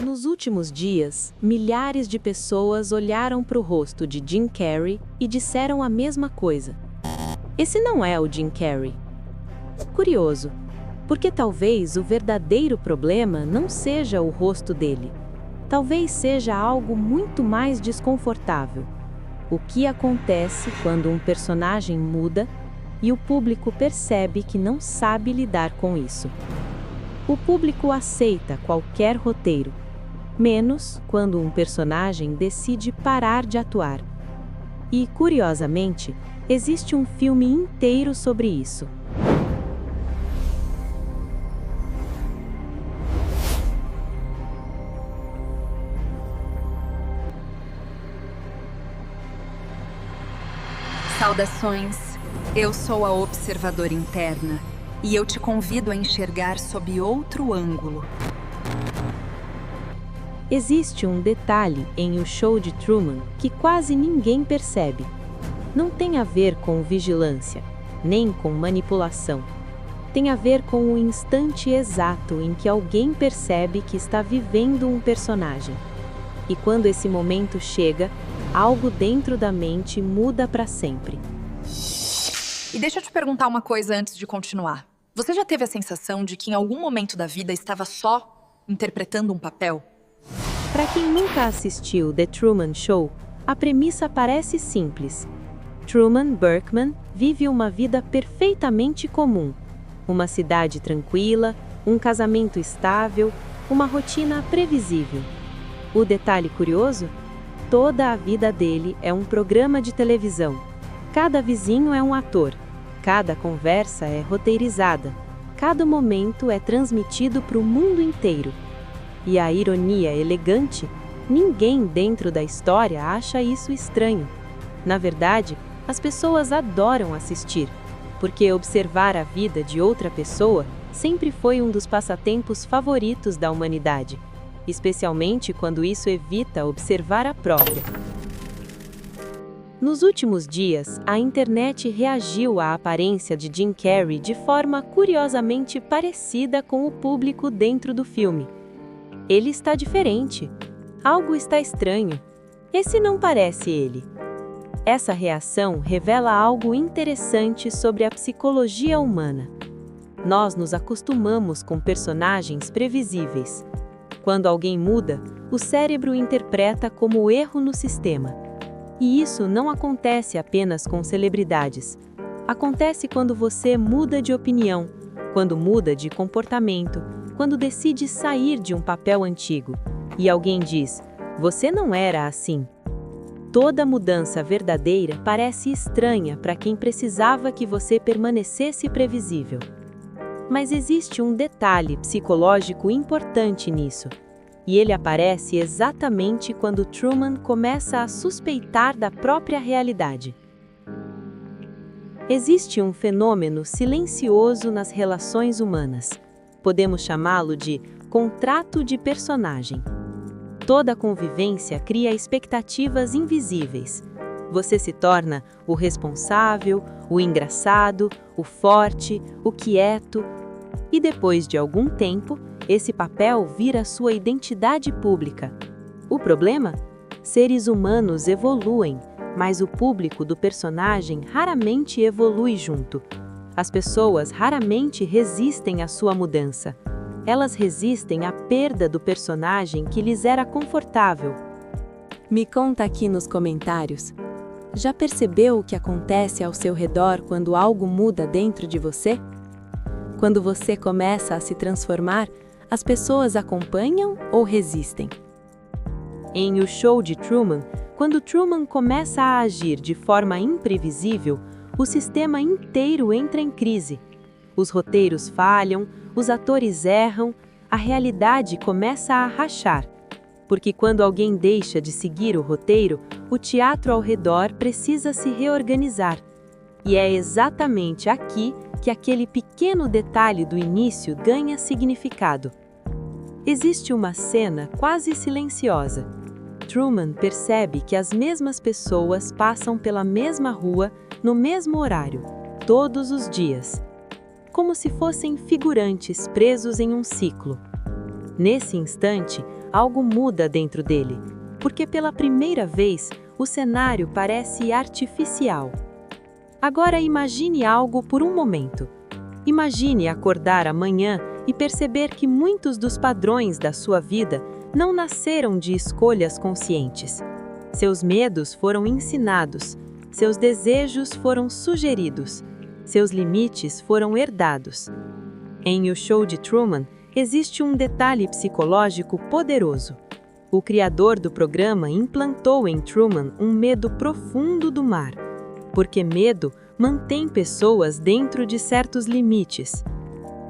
Nos últimos dias, milhares de pessoas olharam para o rosto de Jim Carrey e disseram a mesma coisa. Esse não é o Jim Carrey. Curioso, porque talvez o verdadeiro problema não seja o rosto dele. Talvez seja algo muito mais desconfortável. O que acontece quando um personagem muda e o público percebe que não sabe lidar com isso? O público aceita qualquer roteiro, menos quando um personagem decide parar de atuar. E, curiosamente, existe um filme inteiro sobre isso. Saudações, eu sou a observadora interna e eu te convido a enxergar sob outro ângulo. Existe um detalhe em O Show de Truman que quase ninguém percebe. Não tem a ver com vigilância, nem com manipulação. Tem a ver com o instante exato em que alguém percebe que está vivendo um personagem. E quando esse momento chega, algo dentro da mente muda para sempre. E deixa eu te perguntar uma coisa antes de continuar. Você já teve a sensação de que em algum momento da vida estava só interpretando um papel? Para quem nunca assistiu The Truman Show, a premissa parece simples. Truman Burkman vive uma vida perfeitamente comum. Uma cidade tranquila, um casamento estável, uma rotina previsível. O detalhe curioso? Toda a vida dele é um programa de televisão. Cada vizinho é um ator. Cada conversa é roteirizada. Cada momento é transmitido para o mundo inteiro. E a ironia elegante, ninguém dentro da história acha isso estranho. Na verdade, as pessoas adoram assistir, porque observar a vida de outra pessoa sempre foi um dos passatempos favoritos da humanidade, especialmente quando isso evita observar a própria. Nos últimos dias, a internet reagiu à aparência de Jim Carrey de forma curiosamente parecida com o público dentro do filme. Ele está diferente. Algo está estranho. Esse não parece ele. Essa reação revela algo interessante sobre a psicologia humana. Nós nos acostumamos com personagens previsíveis. Quando alguém muda, o cérebro interpreta como erro no sistema. E isso não acontece apenas com celebridades. Acontece quando você muda de opinião, quando muda de comportamento, quando decide sair de um papel antigo. E alguém diz, você não era assim. Toda mudança verdadeira parece estranha para quem precisava que você permanecesse previsível. Mas existe um detalhe psicológico importante nisso. E ele aparece exatamente quando Truman começa a suspeitar da própria realidade. Existe um fenômeno silencioso nas relações humanas. Podemos chamá-lo de contrato de personagem. Toda convivência cria expectativas invisíveis. Você se torna o responsável, o engraçado, o forte, o quieto. E depois de algum tempo, esse papel vira sua identidade pública. O problema? Seres humanos evoluem, mas o público do personagem raramente evolui junto. As pessoas raramente resistem à sua mudança. Elas resistem à perda do personagem que lhes era confortável. Me conta aqui nos comentários. Já percebeu o que acontece ao seu redor quando algo muda dentro de você? Quando você começa a se transformar, as pessoas acompanham ou resistem? Em O Show de Truman, quando Truman começa a agir de forma imprevisível, o sistema inteiro entra em crise. Os roteiros falham, os atores erram, a realidade começa a rachar. Porque quando alguém deixa de seguir o roteiro, o teatro ao redor precisa se reorganizar. E é exatamente aqui que aquele pequeno detalhe do início ganha significado. Existe uma cena quase silenciosa. Truman percebe que as mesmas pessoas passam pela mesma rua, no mesmo horário, todos os dias. Como se fossem figurantes presos em um ciclo. Nesse instante, algo muda dentro dele, porque pela primeira vez o cenário parece artificial. Agora imagine algo por um momento. Imagine acordar amanhã e perceber que muitos dos padrões da sua vida não nasceram de escolhas conscientes. Seus medos foram ensinados, seus desejos foram sugeridos, seus limites foram herdados. Em O Show de Truman, existe um detalhe psicológico poderoso. O criador do programa implantou em Truman um medo profundo do mar, porque medo mantém pessoas dentro de certos limites.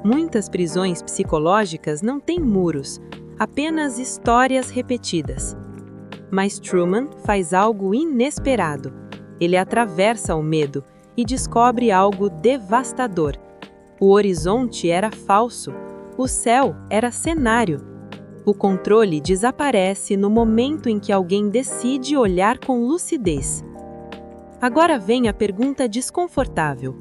Muitas prisões psicológicas não têm muros, apenas histórias repetidas. Mas Truman faz algo inesperado. Ele atravessa o medo e descobre algo devastador. O horizonte era falso, o céu era cenário. O controle desaparece no momento em que alguém decide olhar com lucidez. Agora vem a pergunta desconfortável.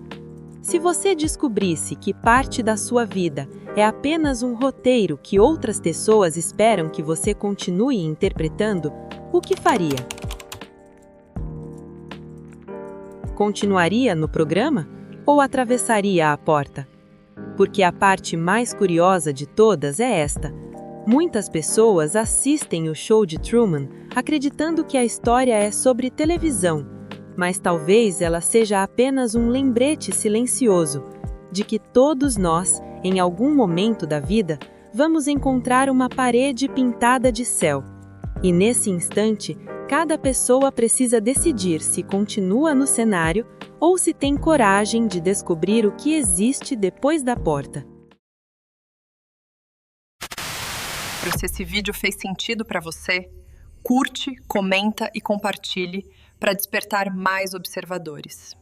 Se você descobrisse que parte da sua vida é apenas um roteiro que outras pessoas esperam que você continue interpretando, o que faria? Continuaria no programa ou atravessaria a porta? Porque a parte mais curiosa de todas é esta. Muitas pessoas assistem o Show de Truman acreditando que a história é sobre televisão, mas talvez ela seja apenas um lembrete silencioso de que todos nós, em algum momento da vida, vamos encontrar uma parede pintada de céu. E nesse instante, cada pessoa precisa decidir se continua no cenário ou se tem coragem de descobrir o que existe depois da porta. Se esse vídeo fez sentido para você, curte, comenta e compartilhe para despertar mais observadores.